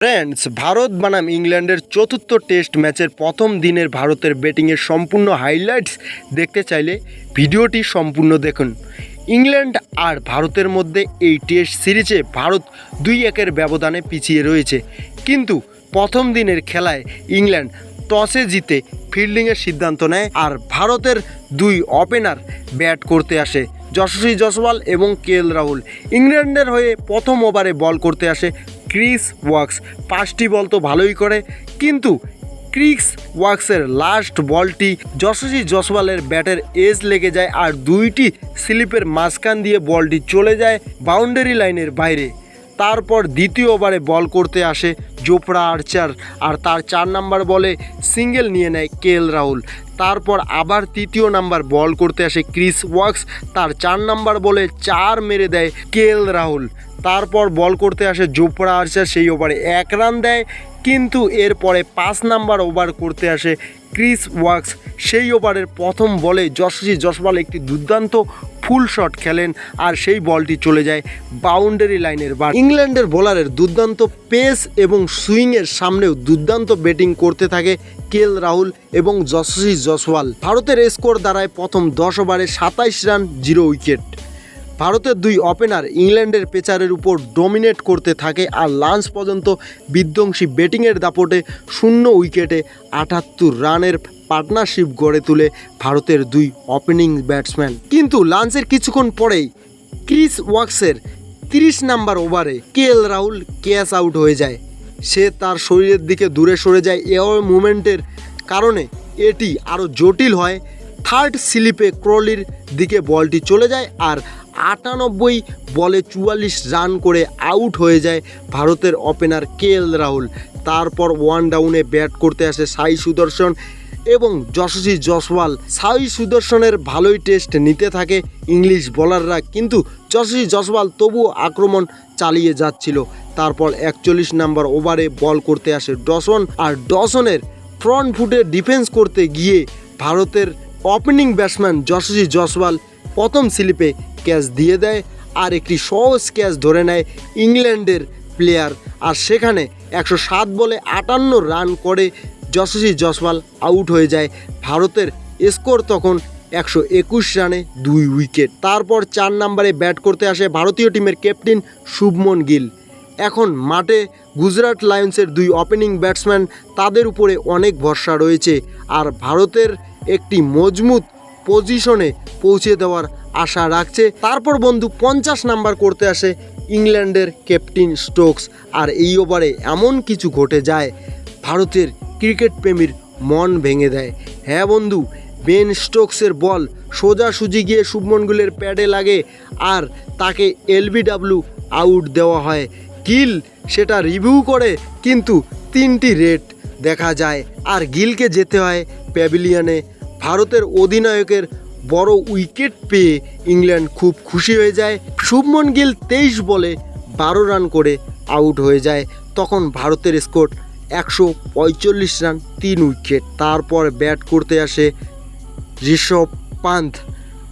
Friends, Bharat বনাম ইংল্যান্ডের চতুর্থ টেস্ট ম্যাচের প্রথম দিনের ভারতের ব্যাটিংয়ের সম্পূর্ণ হাইলাইটস দেখতে চাইলে ভিডিওটি সম্পূর্ণ দেখুন। ইংল্যান্ড আর ভারতের মধ্যে এই টেস্ট সিরিজে ভারত 2-1 ব্যবধানে পিছিয়ে রয়েছে, কিন্তু প্রথম দিনের খেলায় ইংল্যান্ড টসে জিতে ফিল্ডিংয়ের সিদ্ধান্ত নেয় আর ভারতের দুই ওপেনার ব্যাট করতে আসে, যশস্বী জয়সওয়াল এবং কেএল রাহুল। ইংল্যান্ডের হয়ে প্রথম ওভারে বল করতে আসে ক্রিস ওয়াকস। 5টি বল তো ভালোই করে, কিন্তু ক্রিস ওয়াকসের লাস্ট বলটি যশস্বী জয়সওয়ালের ব্যাটের এজ লেগে যায় আর 2টি স্লিপের মাঝখান দিয়ে বলটি চলে যায় বাউন্ডারি লাইনের বাইরে। তারপর দ্বিতীয় ওভারে বল করতে আসে জোফরা আর্চার আর তার 4 নম্বর বলে সিঙ্গেল নিয়ে নেয় কেএল রাহুল। তারপর আবার তৃতীয় নাম্বার বল করতে আসে ক্রিস ওয়াকস, তার 4 নম্বর বলে 4 মেরে দেয় কেএল রাহুল। তারপর বল করতে আসে জোফরা আর্চার, সেই ওভারে 1 রান দেয়, কিন্তু এরপরে 5 নাম্বার ওভার করতে আসে ক্রিস ওয়াকস। সেই ওভারের প্রথম বলে যশস্বী জয়সওয়াল একটি দুর্দান্ত ফুল শট খেলেন আর সেই বলটি চলে যায় বাউন্ডারি লাইনের বাইরে। ইংল্যান্ডের বোলারের দুর্দান্ত পেস এবং সুইংয়ের সামনেও দুর্দান্ত ব্যাটিং করতে থাকে কেএল রাহুল এবং যশস্বী জয়সওয়াল। ভারতের স্কোর দাঁড়ায় প্রথম 10 ওভারে 27 রান, 0 উইকেট। ভারতের দুই ওপেনার ইংল্যান্ডের পেসারের উপর ডমিনেট করতে থাকে আর লাঞ্চ পর্যন্ত বিধ্বংসী ব্যাটিংয়ের দাপটে 0 উইকেটে 78 রানের পার্টনারশিপ গড়ে তুলে ভারতের দুই ওপেনিং ব্যাটসম্যান। কিন্তু লাঞ্চের কিছুক্ষণ পরেই ক্রিস ওয়াকসের 30 নাম্বার ওভারে কেএল রাহুল ক্যাচ আউট হয়ে যায়। সে তার শরীরের দিকে দূরে সরে যায়। এ মুভমেন্টের কারণে এটি আরও জটিল হয়। থার্ড স্লিপে ক্রলির দিকে বলটি চলে যায় আর 98 বলে 44 রান করে আউট হয়ে যায় ভারতের ওপেনার কেএল রাহুল। তারপর 1 ডাউনে ব্যাট করতে আসে সাই সুদর্শন এবং যশস্বী জয়সওয়াল। সাই সুদর্শনের ভালোই টেস্ট নিতে থাকে ইংলিশ বোলাররা, কিন্তু যশস্বী জয়সওয়াল তবুও আক্রমণ চালিয়ে যাচ্ছিল। তারপর 41 নাম্বার ওভারে বল করতে আসে ডসন আর ডসনের ফ্রন্ট ফুটে ডিফেন্স করতে গিয়ে ভারতের ওপেনিং ব্যাটসম্যান যশস্বী জয়সওয়াল প্রথম স্লিপে ক্যাচ দিয়ে দেয় আর একটি সহজ ক্যাচ ধরে নেয় ইংল্যান্ডের প্লেয়ার আর সেখানে 107 বলে 58 রান করে যশস্বী জয়সওয়াল আউট হয়ে যায়। ভারতের স্কোর তখন 121 রানে 2 উইকেট। তারপর 4 নম্বরে ব্যাট করতে আসে ভারতীয় টিমের ক্যাপ্টেন শুভমন গিল। এখন মাঠে গুজরাট লায়ন্সের দুই ওপেনিং ব্যাটসম্যান, তাদের উপরে অনেক ভরসা রয়েছে আর ভারতের একটি মজবুত পজিশনে পৌঁছে দেওয়ার আশা রাখছে। তারপর বন্ধু 50 নাম্বার করতে আসে ইংল্যান্ডের ক্যাপ্টেন স্টোকস আর এই ওভারে এমন কিছু ঘটে যায় ভারতের ক্রিকেট প্রেমীর মন ভেঙে দেয়। হ্যাঁ বন্ধু, বেন স্টোকসের বল সোজাসুজি গিয়ে শুভমন গিলের প্যাডে লাগে আর তাকে এলবিডব্লিউ আউট দেওয়া হয়। গিল সেটা রিভিউ করে, কিন্তু 3টি রেড দেখা যায় আর গিলকে যেতে হয় প্যাভিলিয়নে। ভারতের অধিনায়কের বড় উইকেট পেয়ে ইংল্যান্ড খুব খুশি হয়ে যায়। শুভমন গিল 23 বলে 12 রান করে আউট হয়ে যায়। তখন ভারতের স্কোর 145 রান, 3 উইকেট। তারপর ব্যাট করতে আসে ঋষভ পান্থ।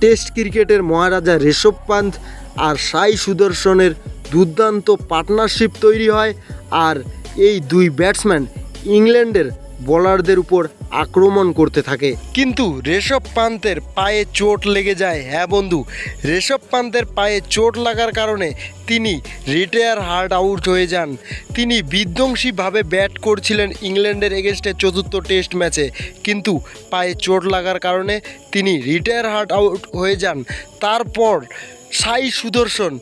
টেস্ট ক্রিকেটের মহারাজা ঋষভ পান্থ আর সাই সুদর্শনের দুর্দান্ত পার্টনারশিপ তৈরি হয় আর এই দুই ব্যাটসম্যান ইংল্যান্ডের বোলারদের উপর আক্রমণ করতে থাকে, কিন্তু ঋষভ পান্থের পায়ে চোট লেগে যায়। হ্যাঁ বন্ধু, ঋষভ পান্থের পায়ে চোট লাগার কারণে তিনি রিটায়ার হার্ড আউট হয়ে যান। তিনি বিধ্বংসীভাবে ব্যাট করছিলেন ইংল্যান্ডের এগেনস্টে চতুর্থ টেস্ট ম্যাচে, কিন্তু পায়ে চোট লাগার কারণে তিনি রিটায়ার হার্ড আউট হয়ে যান। তারপর সাই সুদর্শন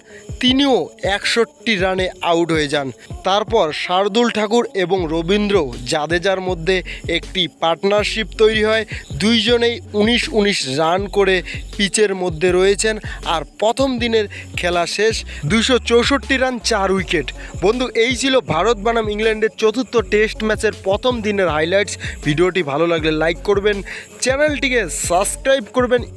তিনিও 61 রানে আউট হয়ে যান। তারপর শার্দুল ঠাকুর এবং রবীন্দ্র জাদেজার মধ্যে একটি পার্টনারশিপ তৈরি হয়। দুইজনেই 19-19 রান করে পিচের মধ্যে রয়েছেন আর প্রথম দিনের খেলা শেষ 264 রান, 4 উইকেট। বন্ধু, এই ছিল ভারত বনাম ইংল্যান্ডের চতুর্থ টেস্ট ম্যাচের প্রথম দিনের হাইলাইটস। ভিডিওটি ভালো লাগলে লাইক করবেন, চ্যানেলটিকে সাবস্ক্রাইব করবেন।